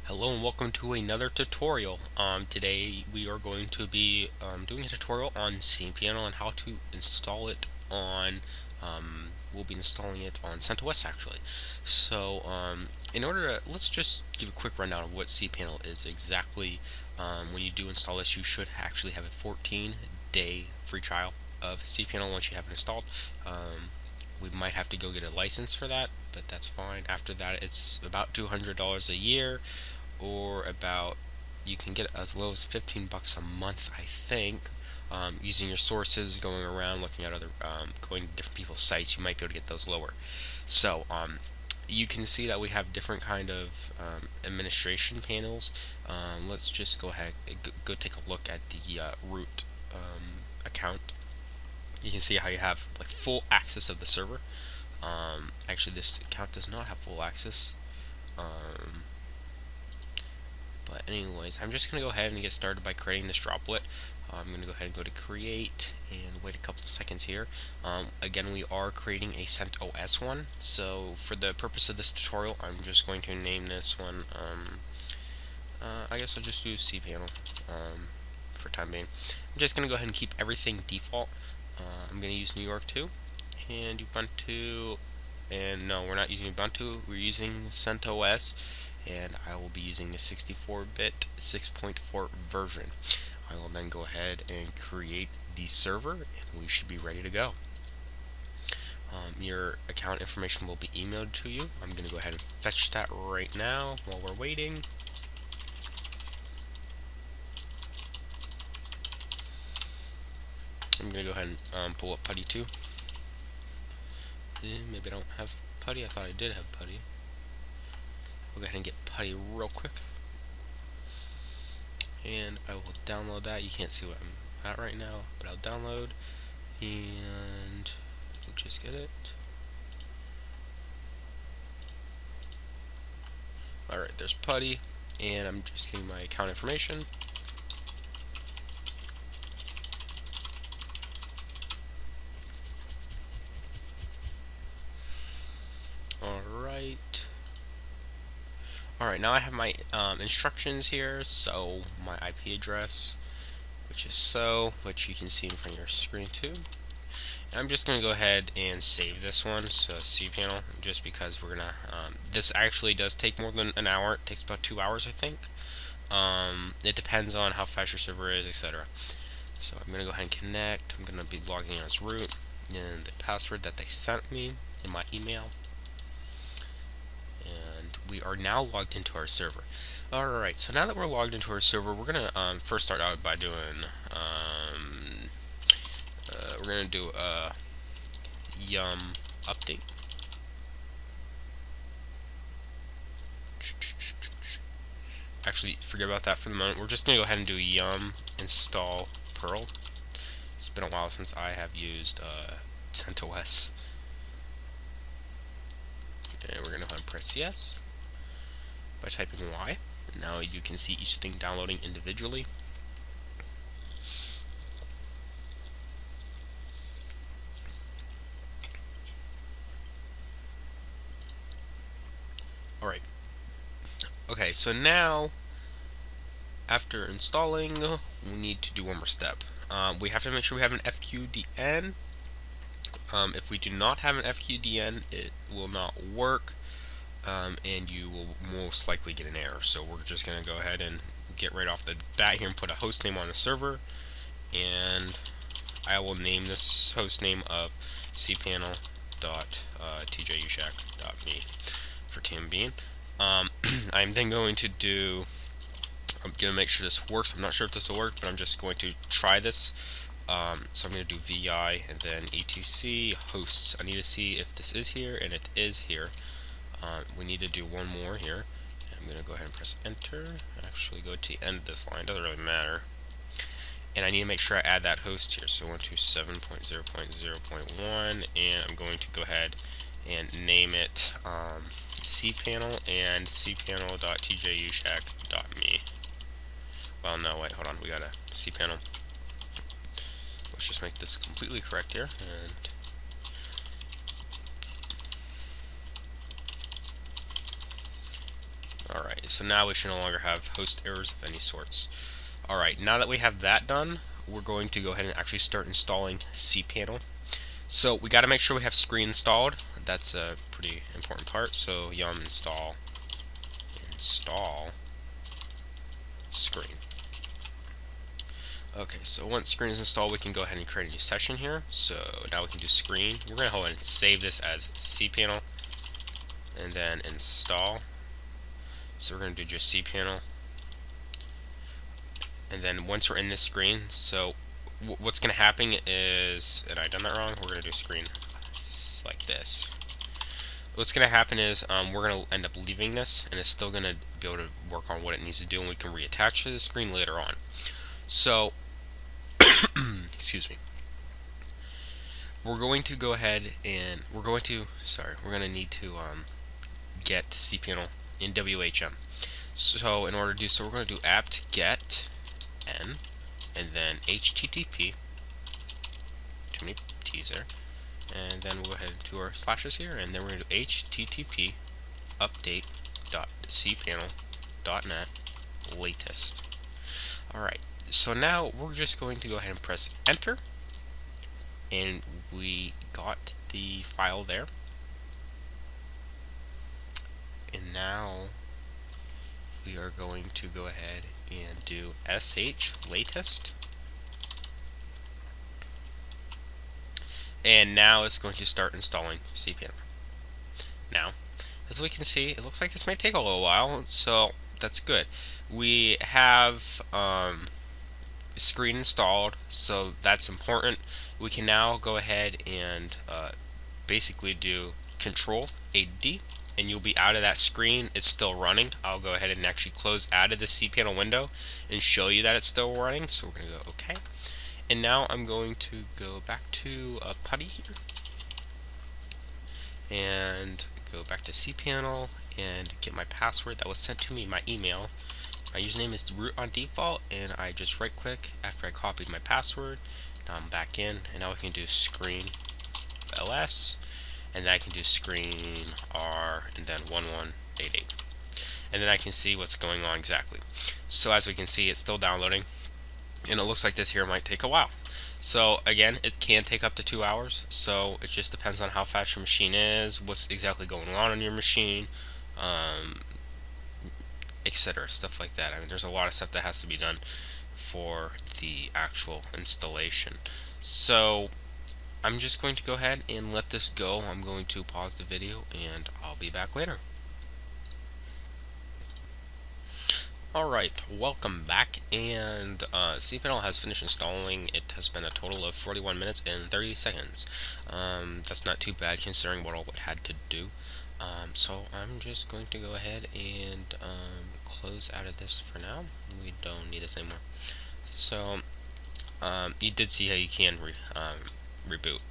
Hello and welcome to another tutorial. Today we are going to be doing a tutorial on cPanel and how to install it on, we'll be installing it on CentOS actually. So in order to, let's just give a quick rundown of what cPanel is exactly. When you do install this, you should actually have a 14-day free trial of cPanel once you have it installed. We might have to go get a license for that, but that's fine. After that, it's about $200 a year, or about, you can get as low as 15 bucks a month, I think. Using your sources, going around, looking at other, going to different people's sites, you might be able to get those lower. So you can see that we have different kind of administration panels. Let's just go ahead and go take a look at the root account. You can see how you have like full access of the server. Actually, this account does not have full access. But anyways, I'm just going to go ahead and get started by creating this droplet. I'm going to go ahead and go to create and wait a couple of seconds here. Again, we are creating a CentOS one. So for the purpose of this tutorial, I'm just going to name this one, I guess I'll just do cPanel for time being. I'm just going to go ahead and keep everything default. I'm going to use New York 2 and Ubuntu. And no, we're not using Ubuntu, we're using CentOS. And I will be using the 64-bit 6.4 version. I will then go ahead and create the server, and we should be ready to go. Your account information will be emailed to you. I'm going to go ahead and fetch that right now while we're waiting. I'm going to go ahead and pull up Putty 2. Maybe I don't have Putty. I thought I did have Putty. We'll go ahead and get Putty real quick. And I will download that. You can't see what I'm at right now, but I'll download and we'll just get it. Alright, there's Putty, and I'm just getting my account information. Alright, now I have my instructions here. So my IP address, which is which you can see in front of your screen too. And I'm just going to go ahead and save this one, so cPanel, just because we're going to, this actually does take more than an hour. It takes about 2 hours, I think. It depends on how fast your server is, etc. So I'm going to go ahead and connect. I'm going to be logging in as root, and the password that they sent me in my email. And we are now logged into our server. Alright, so now that we're logged into our server, we're going to first start out by doing, we're going to do a yum update. Actually, forget about that for the moment. We're just going to go ahead and do yum install Perl. It's been a while since I have used CentOS. And we're going to go ahead and press yes by typing Y. And now you can see each thing downloading individually. Alright. Okay, so now, after installing, we need to do one more step. We have to make sure we have an FQDN. If we do not have an FQDN, it will not work, and you will most likely get an error. So we're just going to go ahead and get right off the bat here and put a host name on the server, and I will name this host name of cPanel.tjushak.me for time being. I'm then going to I'm going to make sure this works. I'm not sure if this will work, but I'm just going to try this. So I'm going to do VI and then E2C hosts. I need to see if this is here, and it is here. We need to do one more here. I'm going to go ahead and press enter. Actually go to the end of this line, doesn't really matter. And I need to make sure I add that host here. So 127.0.0.1, and I'm going to go ahead and name it cPanel and cPanel.tjushak.me. Well, no, wait, hold on. We got a cPanel. Let's just make this completely correct here. And Alright, so now we should no longer have host errors of any sorts. Alright, now that we have that done, we're going to go ahead and actually start installing cPanel. So we got to make sure we have screen installed. That's a pretty important part. So yum install screen. Okay, so once screen is installed, we can go ahead and create a new session here. So now we can do screen. We're going to go ahead and save this as cPanel and then install. So we're going to do just cPanel. And then once we're in this screen, so what's going to happen is, and I done that wrong, we're going to do screen like this. What's going to happen is we're going to end up leaving this, and it's still going to be able to work on what it needs to do, and we can reattach to the screen later on. So, excuse me. We're going to go ahead and we're going to need to get cPanel in WHM. So in order to do so, we're going to do apt get n and then http, too many t's there, and then we'll go ahead and do our slashes here, and then we're going to do http update.cpanel.net latest. Alright, so now we're just going to go ahead and press enter, and we got the file there. And now we are going to go ahead and do sh latest, and now it's going to start installing cPanel. Now, as we can see, it looks like this might take a little while, so that's good. We have screen installed, so that's important. We can now go ahead and basically do Control AD, and you'll be out of that screen. It's still running. I'll go ahead and actually close out of the cPanel window and show you that it's still running. So we're going to go OK. And now I'm going to go back to PuTTY here and go back to cPanel and get my password that was sent to me in my email. My username is root on default, and I just right click after I copied my password. Now I'm back in, and now we can do screen ls, and then I can do screen r and then 1188, and then I can see what's going on exactly. So as we can see, it's still downloading, and it looks like this here might take a while. So again, it can take up to 2 hours, so it just depends on how fast your machine is, what's exactly going on your machine, etc., stuff like that. I mean, there's a lot of stuff that has to be done for the actual installation. So I'm just going to go ahead and let this go. I'm going to pause the video and I'll be back later. Alright, welcome back, and cPanel has finished installing. It has been a total of 41 minutes and 30 seconds. That's not too bad considering what all it had to do. So I'm just going to go ahead and close out of this for now. We don't need this anymore. So you did see how you can reboot.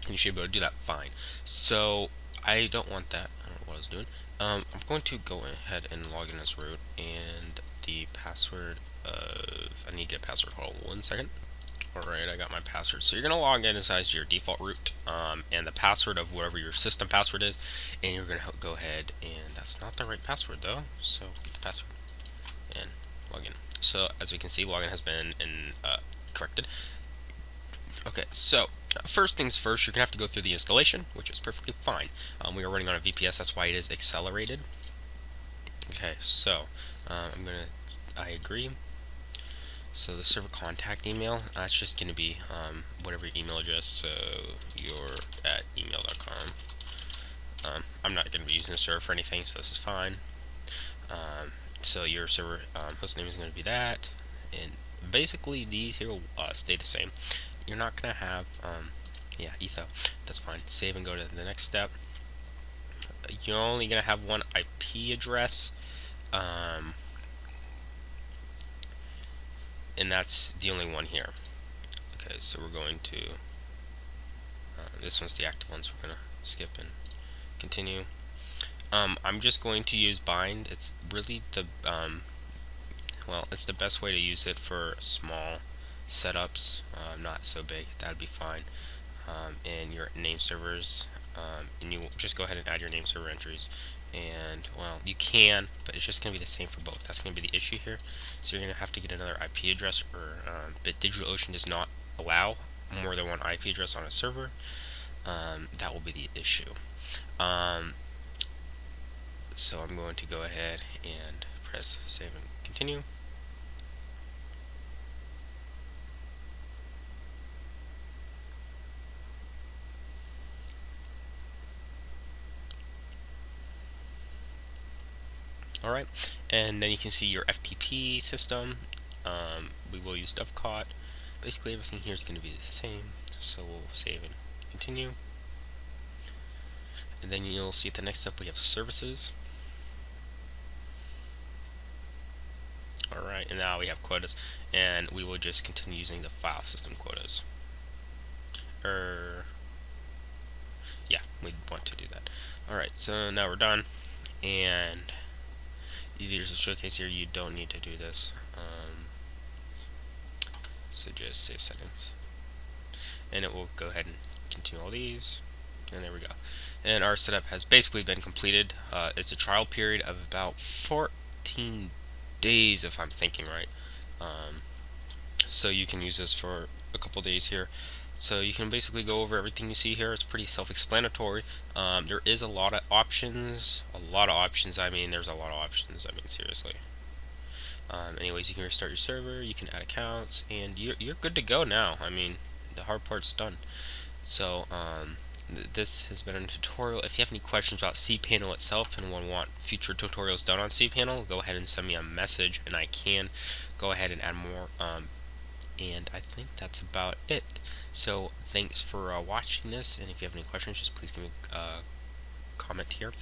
You should be able to do that fine. So I don't want that. I don't know what I was doing. I'm going to go ahead and log in as root, and the password of, I need to get a password. Hold on 1 second. Alright, I got my password. So you're going to log in as your default root, and the password of whatever your system password is, and you're going to go ahead, and that's not the right password though, so get the password and log in. So as we can see, login has been corrected. Okay, so first things first, you're going to have to go through the installation, which is perfectly fine. We are running on a VPS, that's why it is accelerated. Okay, so I agree. So the server contact email, that's just going to be whatever your email address, so you're at email.com. I'm not going to be using the server for anything, so this is fine. So your server host name is going to be that, and basically these here will stay the same. You're not going to have, yeah, etho, that's fine. Save and go to the next step. You're only going to have one IP address, and that's the only one here. Okay, so we're going to, this one's the active one, so we're going to skip and continue. I'm just going to use bind. It's really the, well, it's the best way to use it for small setups, not so big, that'd be fine. And your name servers, and you just go ahead and add your name server entries, and well, you can, but it's just going to be the same for both. That's going to be the issue here. So you're going to have to get another IP address, but DigitalOcean does not allow more than one IP address on a server. That will be the issue. So I'm going to go ahead and press save and continue. Alright, and then you can see your FTP system. We will use Dovecot. Basically everything here is going to be the same, so we'll save and continue. And then you'll see at the next step we have services. Alright, and now we have quotas, and we will just continue using the file system quotas. Yeah, we want to do that. Alright, so now we're done, and there's a showcase here. You don't need to do this. So just save settings, and it will go ahead and continue all these, and there we go. And our setup has basically been completed. It's a trial period of about 14 days, if I'm thinking right. So you can use this for a couple days here. So you can basically go over everything you see here. It's pretty self-explanatory. There is a lot of options. I mean, there's a lot of options. I mean, seriously. Anyways, you can restart your server, you can add accounts, and you're good to go now. I mean, the hard part's done. So, this has been a tutorial. If you have any questions about cPanel itself and want future tutorials done on cPanel, go ahead and send me a message, and I can go ahead and add more. And I think that's about it. So, thanks for watching this, and if you have any questions, just please give me a comment here.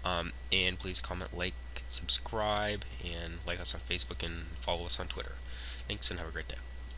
And please comment, like, subscribe, and like us on Facebook, and follow us on Twitter. Thanks, and have a great day.